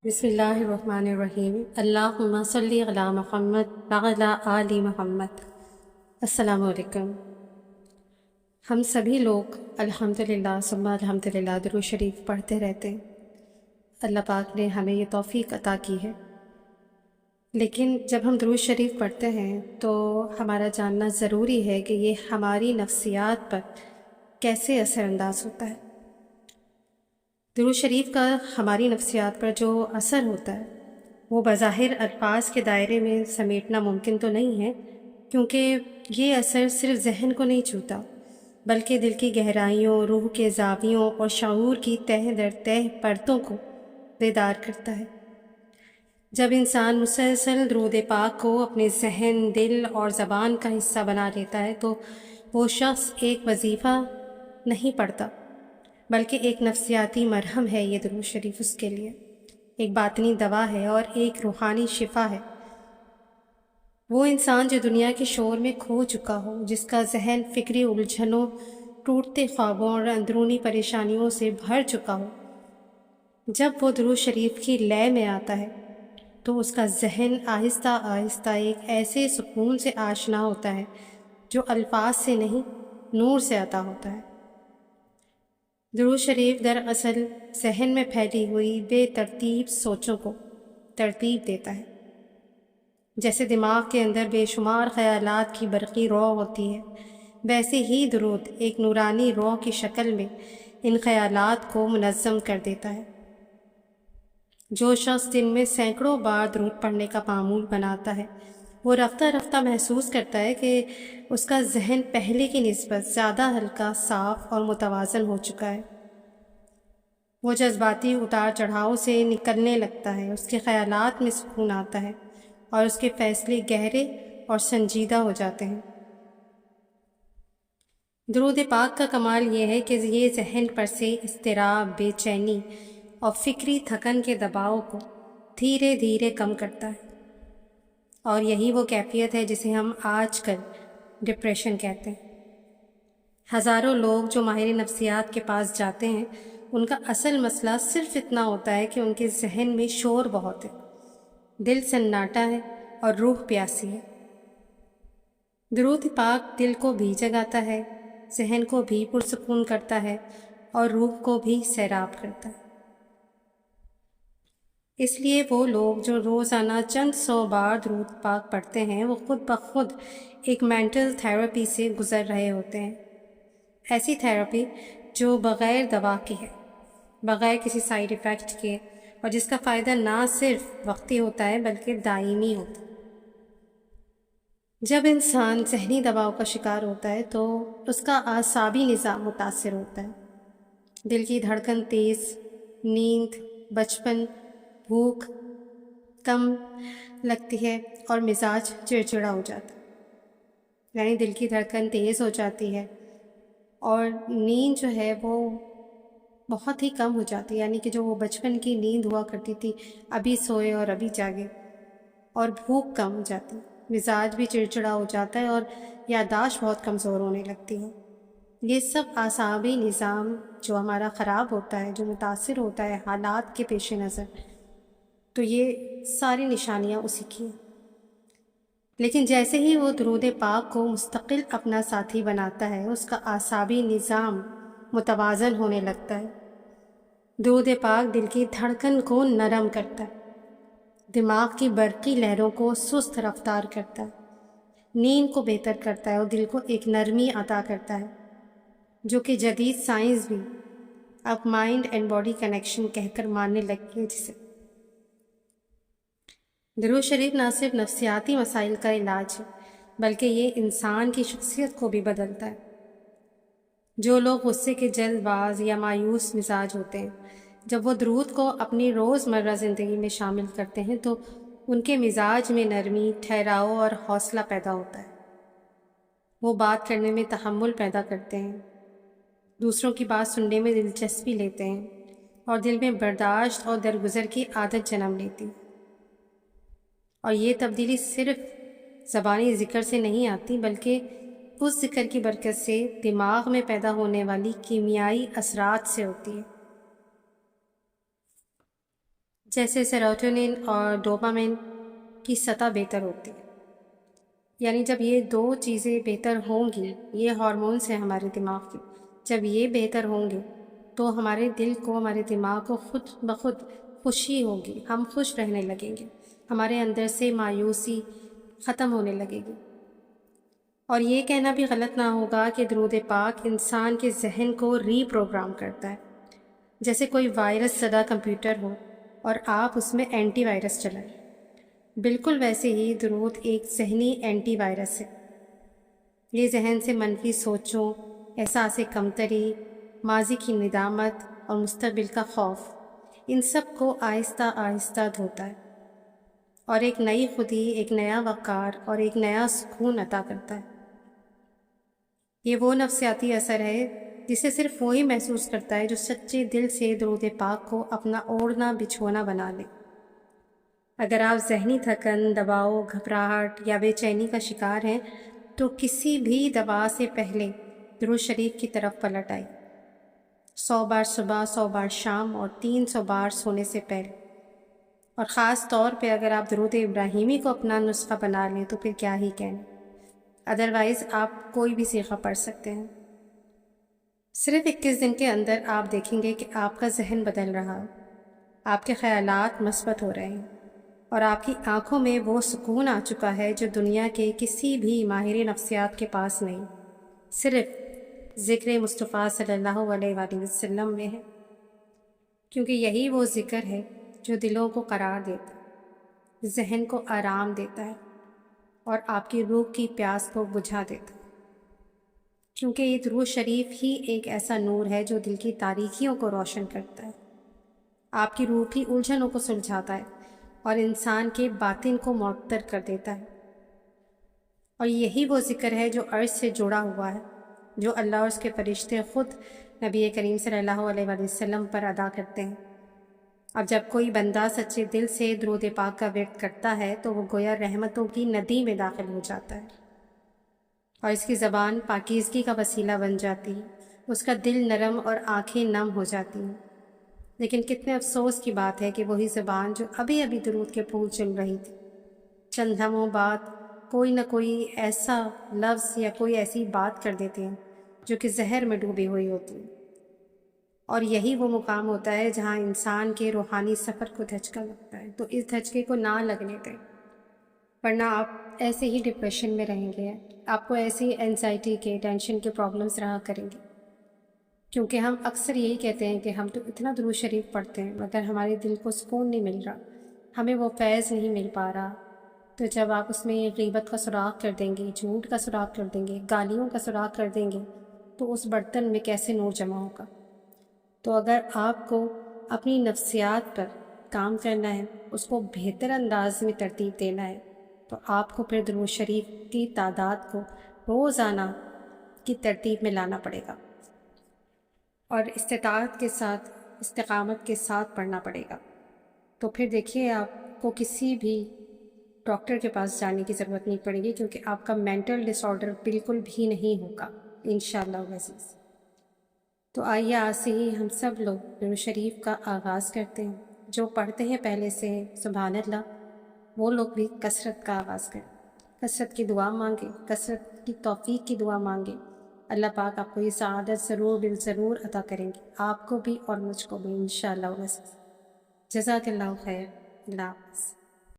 بسم اللہ الرحمن الرحیم۔ اللہم صلی علی محمد وعلی آل محمد۔ السلام علیکم۔ ہم سبھی لوگ الحمدللہ ثم الحمدللہ درود شریف پڑھتے رہتے ہیں۔ اللہ پاک نے ہمیں یہ توفیق عطا کی ہے، لیکن جب ہم درود شریف پڑھتے ہیں تو ہمارا جاننا ضروری ہے کہ یہ ہماری نفسیات پر کیسے اثر انداز ہوتا ہے۔ درود شریف کا ہماری نفسیات پر جو اثر ہوتا ہے وہ بظاہر الفاظ کے دائرے میں سمیٹنا ممکن تو نہیں ہے، کیونکہ یہ اثر صرف ذہن کو نہیں چھوتا بلکہ دل کی گہرائیوں، روح کے زاویوں اور شعور کی تہ در تہ پرتوں کو بیدار کرتا ہے۔ جب انسان مسلسل درود پاک کو اپنے ذہن، دل اور زبان کا حصہ بنا لیتا ہے تو وہ شخص ایک وظیفہ نہیں پڑھتا بلکہ ایک نفسیاتی مرہم ہے۔ یہ درود شریف اس کے لیے ایک باطنی دوا ہے اور ایک روحانی شفا ہے۔ وہ انسان جو دنیا کے شور میں کھو چکا ہو، جس کا ذہن فکری الجھنوں، ٹوٹتے خوابوں اور اندرونی پریشانیوں سے بھر چکا ہو، جب وہ درود شریف کی لے میں آتا ہے تو اس کا ذہن آہستہ آہستہ ایک ایسے سکون سے آشنا ہوتا ہے جو الفاظ سے نہیں، نور سے عطا ہوتا ہے۔ درود شریف دراصل ذہن میں پھیلی ہوئی بے ترتیب سوچوں کو ترتیب دیتا ہے۔ جیسے دماغ کے اندر بے شمار خیالات کی برقی رو ہوتی ہے، ویسے ہی درود ایک نورانی رو کی شکل میں ان خیالات کو منظم کر دیتا ہے۔ جو شخص دن میں سینکڑوں بار درود پڑھنے کا معمول بناتا ہے، وہ رفتہ رفتہ محسوس کرتا ہے کہ اس کا ذہن پہلے کی نسبت زیادہ ہلکا، صاف اور متوازن ہو چکا ہے۔ وہ جذباتی اتار چڑھاؤ سے نکلنے لگتا ہے، اس کے خیالات میں سکون آتا ہے اور اس کے فیصلے گہرے اور سنجیدہ ہو جاتے ہیں۔ درود پاک کا کمال یہ ہے کہ یہ ذہن پر سے اضطراب، بے چینی اور فکری تھکن کے دباؤ کو دھیرے دھیرے کم کرتا ہے، اور یہی وہ کیفیت ہے جسے ہم آج کل ڈپریشن کہتے ہیں۔ ہزاروں لوگ جو ماہر نفسیات کے پاس جاتے ہیں، ان کا اصل مسئلہ صرف اتنا ہوتا ہے کہ ان کے ذہن میں شور بہت ہے، دل سناٹا ہے اور روح پیاسی ہے۔ درود پاک دل کو بھی جگاتا ہے، ذہن کو بھی پرسکون کرتا ہے اور روح کو بھی سیراب کرتا ہے۔ اس لیے وہ لوگ جو روزانہ چند سو بار درود پاک پڑھتے ہیں، وہ خود بخود ایک مینٹل تھراپی سے گزر رہے ہوتے ہیں۔ ایسی تھراپی جو بغیر دوا کی ہے، بغیر کسی سائیڈ ایفیکٹ کے، اور جس کا فائدہ نہ صرف وقتی ہوتا ہے بلکہ دائمی ہوتا ہے۔ جب انسان ذہنی دباؤ کا شکار ہوتا ہے تو اس کا اعصابی نظام متاثر ہوتا ہے، دل کی دھڑکن تیز، نیند، بچپن، بھوک کم لگتی ہے اور مزاج چڑچڑا ہو جاتا ہے۔ یعنی دل کی دھڑکن تیز ہو جاتی ہے اور نیند جو ہے وہ بہت ہی کم ہو جاتی ہے، یعنی کہ جو وہ بچپن کی نیند ہوا کرتی تھی، ابھی سوئے اور ابھی جاگے، اور بھوک کم ہو جاتی، مزاج بھی چڑچڑا ہو جاتا ہے اور یادداشت بہت کمزور ہونے لگتی ہے۔ یہ سب اعصابی نظام جو ہمارا خراب ہوتا ہے، جو متاثر ہوتا ہے حالات کے پیش نظر، تو یہ ساری نشانیاں اسی کی ہیں۔ لیکن جیسے ہی وہ درود پاک کو مستقل اپنا ساتھی بناتا ہے، اس کا اعصابی نظام متوازن ہونے لگتا ہے۔ درود پاک دل کی دھڑکن کو نرم کرتا ہے، دماغ کی برقی لہروں کو سست رفتار کرتا ہے، نیند کو بہتر کرتا ہے اور دل کو ایک نرمی عطا کرتا ہے، جو کہ جدید سائنس بھی اب مائنڈ اینڈ باڈی کنیکشن کہہ کر ماننے لگی ہے۔ جسے درود شریف نہ صرف نفسیاتی مسائل کا علاج ہے بلکہ یہ انسان کی شخصیت کو بھی بدلتا ہے۔ جو لوگ غصے کے جلد باز یا مایوس مزاج ہوتے ہیں، جب وہ درود کو اپنی روزمرہ زندگی میں شامل کرتے ہیں تو ان کے مزاج میں نرمی، ٹھہراؤ اور حوصلہ پیدا ہوتا ہے۔ وہ بات کرنے میں تحمل پیدا کرتے ہیں، دوسروں کی بات سننے میں دلچسپی لیتے ہیں اور دل میں برداشت اور درگزر کی عادت جنم لیتی ہے۔ اور یہ تبدیلی صرف زبانی ذکر سے نہیں آتی بلکہ اس ذکر کی برکت سے دماغ میں پیدا ہونے والی کیمیائی اثرات سے ہوتی ہے۔ جیسے سیروٹونن اور ڈوپامین کی سطح بہتر ہوتی ہے، یعنی جب یہ دو چیزیں بہتر ہوں گی، یہ ہارمونس ہیں ہمارے دماغ کے، جب یہ بہتر ہوں گے تو ہمارے دل کو، ہمارے دماغ کو خود بخود خوشی ہوگی، ہم خوش رہنے لگیں گے، ہمارے اندر سے مایوسی ختم ہونے لگے گی۔ اور یہ کہنا بھی غلط نہ ہوگا کہ درود پاک انسان کے ذہن کو ری پروگرام کرتا ہے، جیسے کوئی وائرس زدہ کمپیوٹر ہو اور آپ اس میں اینٹی وائرس چلائیں، بالکل ویسے ہی درود ایک ذہنی اینٹی وائرس ہے۔ یہ ذہن سے منفی سوچوں، احساس کمتری، ماضی کی ندامت اور مستقبل کا خوف، ان سب کو آہستہ آہستہ دھوتا ہے اور ایک نئی خودی، ایک نیا وقار اور ایک نیا سکون عطا کرتا ہے۔ یہ وہ نفسیاتی اثر ہے جسے صرف وہی محسوس کرتا ہے جو سچے دل سے درود پاک کو اپنا اوڑھنا بچھونا بنا لے۔ اگر آپ ذہنی تھکن، دباؤ، گھبراہٹ یا بے چینی کا شکار ہیں تو کسی بھی دوا سے پہلے درود شریف کی طرف پلٹ آئیے، 100 بار صبح، 100 بار شام اور 300 بار سونے سے پہلے۔ اور خاص طور پہ اگر آپ درود ابراہیمی کو اپنا نسخہ بنا لیں تو پھر کیا ہی کہنا، ادروائز آپ کوئی بھی صیغہ پڑھ سکتے ہیں۔ صرف 21 دن کے اندر آپ دیکھیں گے کہ آپ کا ذہن بدل رہا ہے، آپ کے خیالات مثبت ہو رہے ہیں اور آپ کی آنکھوں میں وہ سکون آ چکا ہے جو دنیا کے کسی بھی ماہر نفسیات کے پاس نہیں، صرف ذکر مصطفیٰ صلی اللہ علیہ وآلہ وسلم میں ہے، کیونکہ یہی وہ ذکر ہے جو دلوں کو قرار دیتا ہے، ذہن کو آرام دیتا ہے اور آپ کی روح کی پیاس کو بجھا دیتا ہے، کیونکہ یہ درود شریف ہی ایک ایسا نور ہے جو دل کی تاریکیوں کو روشن کرتا ہے، آپ کی روح کی الجھنوں کو سلجھاتا ہے اور انسان کے باطن کو معطر کر دیتا ہے۔ اور یہی وہ ذکر ہے جو عرش سے جڑا ہوا ہے، جو اللہ اور اس کے فرشتے خود نبی کریم صلی اللہ علیہ وآلہ وسلم پر ادا کرتے ہیں۔ اب جب کوئی بندہ سچے دل سے درود پاک کا ورد کرتا ہے تو وہ گویا رحمتوں کی ندی میں داخل ہو جاتا ہے اور اس کی زبان پاکیزگی کا وسیلہ بن جاتی ہے، اس کا دل نرم اور آنکھیں نم ہو جاتی ہیں۔ لیکن کتنے افسوس کی بات ہے کہ وہی زبان جو ابھی ابھی درود کے پھول چل رہی تھی، چند لمحوں بعد کوئی نہ کوئی ایسا لفظ یا کوئی ایسی بات کر دیتے ہیں جو کہ زہر میں ڈوبی ہوئی ہوتی ہے۔ اور یہی وہ مقام ہوتا ہے جہاں انسان کے روحانی سفر کو دھچکا لگتا ہے، تو اس دھچکے کو نہ لگنے دیں، ورنہ آپ ایسے ہی ڈپریشن میں رہیں گے، آپ کو ایسی اینزائٹی کے، ٹینشن کے پرابلمس رہا کریں گے، کیونکہ ہم اکثر یہی کہتے ہیں کہ ہم تو اتنا درود شریف پڑھتے ہیں مگر ہمارے دل کو سکون نہیں مل رہا، ہمیں وہ فیض نہیں مل پا رہا۔ تو جب آپ اس میں غیبت کا سراغ کر دیں گے، جھوٹ کا سراغ کر دیں گے، گالیوں کا سراغ کر دیں گے تو اس برتن میں کیسے نور جمع ہوگا؟ تو اگر آپ کو اپنی نفسیات پر کام کرنا ہے، اس کو بہتر انداز میں ترتیب دینا ہے، تو آپ کو پھر درود شریف کی تعداد کو روزانہ کی ترتیب میں لانا پڑے گا اور استطاعت کے ساتھ، استقامت کے ساتھ پڑھنا پڑے گا۔ تو پھر دیکھیے آپ کو کسی بھی ڈاکٹر کے پاس جانے کی ضرورت نہیں پڑے گی، کیونکہ آپ کا مینٹل ڈس آرڈر بالکل بھی نہیں ہوگا انشاءاللہ عزیز۔ تو آئیے آج سے ہی ہم سب لوگ درود شریف کا آغاز کرتے ہیں، جو پڑھتے ہیں پہلے سے سبحان اللہ وہ لوگ بھی کثرت کا آغاز کریں، کثرت کی دعا مانگیں، کثرت کی توفیق کی دعا مانگیں۔ اللہ پاک آپ کو یہ سعادت ضرور بالضرور عطا کریں گے، آپ کو بھی اور مجھ کو بھی انشاءاللہ عزیز۔ جزاک اللہ خیر، اللہ حافظ۔